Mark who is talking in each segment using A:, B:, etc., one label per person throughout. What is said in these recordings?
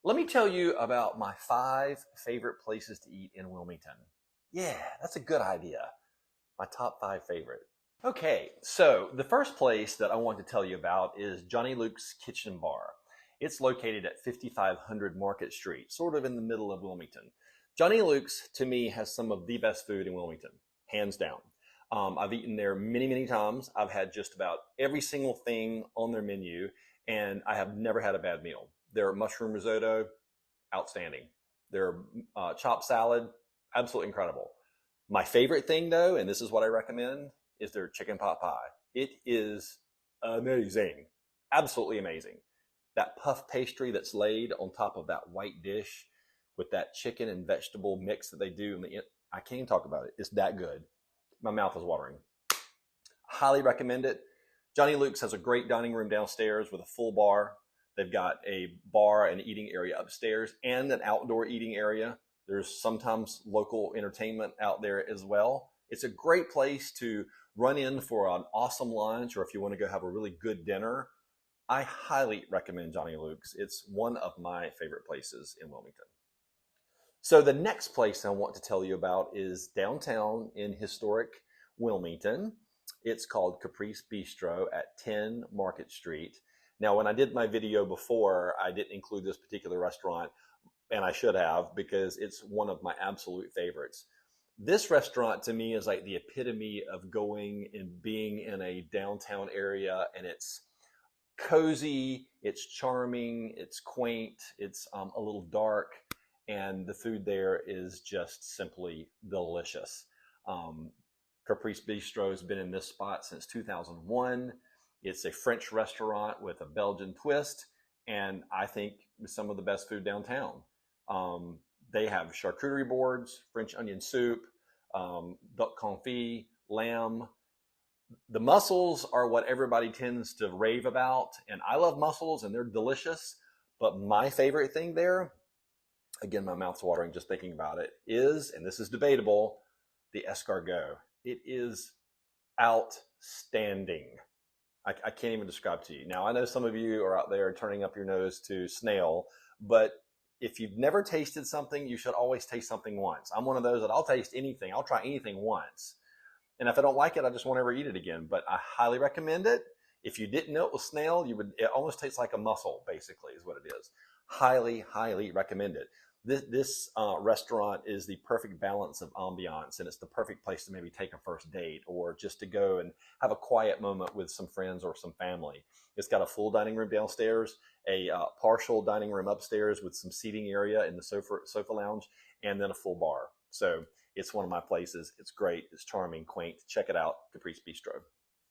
A: Let me tell you about my 5 favorite places to eat in Wilmington. Yeah, that's a good idea. My top 5 favorite. Okay, so the first place that I want to tell you about is JohnnyLukes Kitchen Bar. It's located at 5500 Market Street, sort of in the middle of Wilmington. JohnnyLukes, to me, has some of the best food in Wilmington, hands down. I've eaten there many, many times. I've had just about every single thing on their menu, and I have never had a bad meal. Their mushroom risotto, outstanding. Their chopped salad, absolutely incredible. My favorite thing, though, and this is what I recommend, is their chicken pot pie. It is amazing, absolutely amazing. That puff pastry that's laid on top of that white dish with that chicken and vegetable mix that they do, I can't even talk about it. It's that good. My mouth is watering. Highly recommend it. JohnnyLukes has a great dining room downstairs with a full bar. They've got a bar and eating area upstairs and an outdoor eating area. There's sometimes local entertainment out there as well. It's a great place to run in for an awesome lunch, or if you want to go have a really good dinner. I highly recommend JohnnyLukes. It's one of my favorite places in Wilmington. So the next place I want to tell you about is downtown in historic Wilmington. It's called Capri Beastro at 10 Market Street. Now, when I did my video before, I didn't include this particular restaurant, and I should have, because it's one of my absolute favorites. This restaurant to me is like the epitome of going and being in a downtown area, and it's cozy, it's charming, it's quaint, it's a little dark, and the food there is just simply delicious. Caprice Bistro has been in this spot since 2001. It's a French restaurant with a Belgian twist, and I think some of the best food downtown. They have charcuterie boards, French onion soup, duck confit, lamb. The mussels are what everybody tends to rave about, and I love mussels, and they're delicious. But my favorite thing there, again, my mouth's watering just thinking about it, is, and this is debatable, the escargot. It is outstanding. I can't even describe to you. Now, I know some of you are out there turning up your nose to snail, but if you've never tasted something, you should always taste something once. I'm one of those that I'll taste anything. I'll try anything once. And if I don't like it, I just won't ever eat it again. But I highly recommend it. If you didn't know it was snail, it almost tastes like a mussel, basically, is what it is. Highly, highly recommend it. This restaurant is the perfect balance of ambiance, and it's the perfect place to maybe take a first date or just to go and have a quiet moment with some friends or some family. It's got a full dining room downstairs, a partial dining room upstairs with some seating area in the sofa lounge, and then a full bar. So it's one of my places. It's great. It's charming, quaint. Check it out, Caprice Bistro.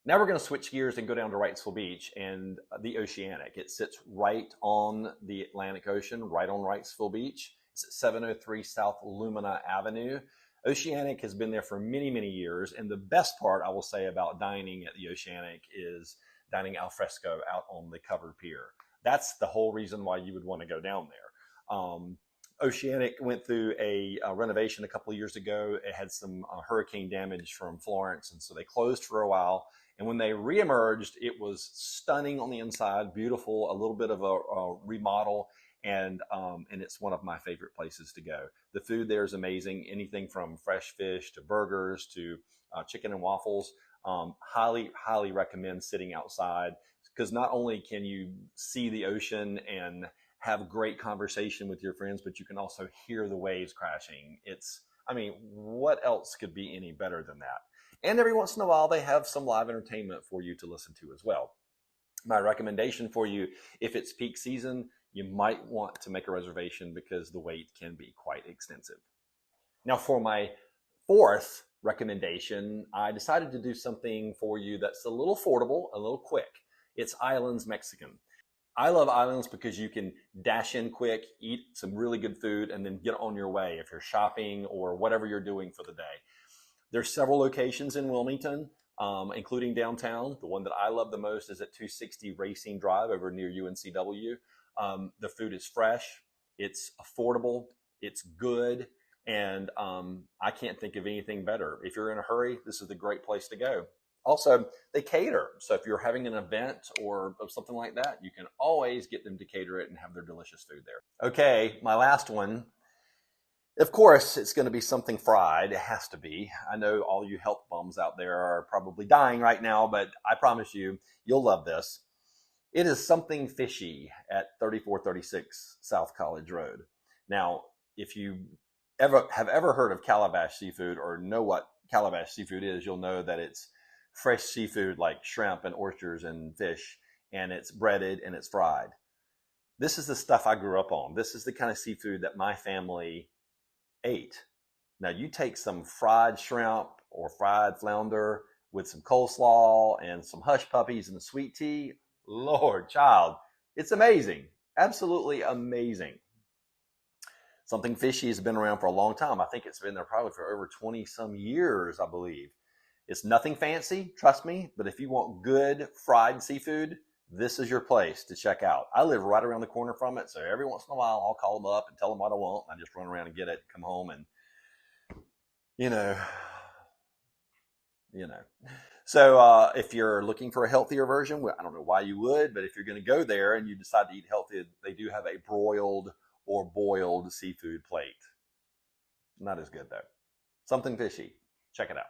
A: Now we're going to switch gears and go down to Wrightsville Beach and the Oceanic. It sits right on the Atlantic Ocean, right on Wrightsville Beach. It's at 703 South Lumina Avenue. Oceanic has been there for many, many years. And the best part I will say about dining at the Oceanic is dining al fresco out on the covered pier. That's the whole reason why you would want to go down there. Oceanic went through a renovation a couple of years ago. It had some hurricane damage from Florence, and so they closed for a while. And when they reemerged, it was stunning on the inside, beautiful, a little bit of a remodel, and it's one of my favorite places to go. The food there is amazing, anything from fresh fish to burgers to chicken and waffles. Highly, highly recommend sitting outside, because not only can you see the ocean and have great conversation with your friends, but you can also hear the waves crashing. What else could be any better than that? And every once in a while, they have some live entertainment for you to listen to as well. My recommendation for you, if it's peak season, you might want to make a reservation because the wait can be quite extensive. Now, for my 4th recommendation, I decided to do something for you that's a little affordable, a little quick. It's Islands Mexican. I love Islands because you can dash in quick, eat some really good food, and then get on your way if you're shopping or whatever you're doing for the day. There's several locations in Wilmington, including downtown. The one that I love the most is at 260 Racing Drive over near UNCW. The food is fresh, it's affordable, it's good, and I can't think of anything better. If you're in a hurry, this is the great place to go. Also, they cater. So if you're having an event or something like that, you can always get them to cater it and have their delicious food there. Okay, my last one. Of course, it's going to be something fried. It has to be. I know all you health bums out there are probably dying right now, but I promise you, you'll love this. It is something fishy at 3436 South College Road. Now, if you have ever heard of Calabash seafood or know what Calabash seafood is, you'll know that it's fresh seafood like shrimp and oysters and fish, and it's breaded and it's fried. This is the stuff I grew up on. This is the kind of seafood that my family ate. Now you take some fried shrimp or fried flounder with some coleslaw and some hush puppies and the sweet tea. Lord, child, it's amazing. Absolutely amazing. Something Fishy has been around for a long time. I think it's been there probably for over 20 some years, I believe. It's nothing fancy, trust me, but if you want good fried seafood, this is your place to check out. I live right around the corner from it, so every once in a while I'll call them up and tell them what I want. I just run around and get it, come home, and you know. So if you're looking for a healthier version, well, I don't know why you would, but if you're going to go there and you decide to eat healthy, they do have a broiled or boiled seafood plate. Not as good though. Something Fishy. Check it out.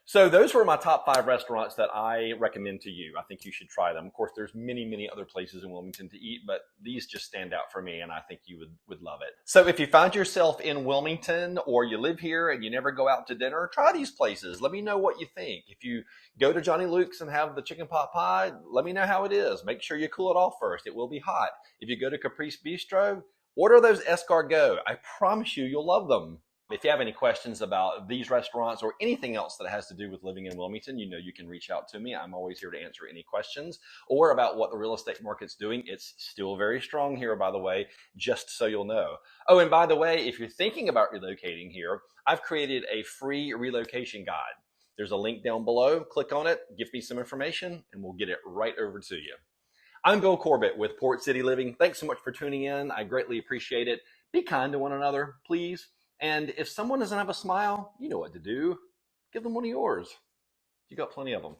A: So those were my top 5 restaurants that I recommend to you. I think you should try them. Of course, there's many other places in Wilmington to eat, but these just stand out for me, and I think you would love it. So if you find yourself in Wilmington or you live here and you never go out to dinner, try these places. Let me know what you think. If you go to JohnnyLukes and have the chicken pot pie, let me know how it is. Make sure you cool it off first. It will be hot. If you go to Capri Beastro, order those Escargot. I promise you'll love them. If you have any questions about these restaurants or anything else that has to do with living in Wilmington, you can reach out to me. I'm always here to answer any questions, or about what the real estate market's doing. It's still very strong here, by the way, just so you'll know. Oh, and by the way, if you're thinking about relocating here, I've created a free relocation guide. There's a link down below. Click on it, give me some information, and we'll get it right over to you. I'm Bill Corbett with Port City Living. Thanks so much for tuning in. I greatly appreciate it. Be kind to one another, please. And if someone doesn't have a smile, you know what to do. Give them one of yours. You got plenty of them.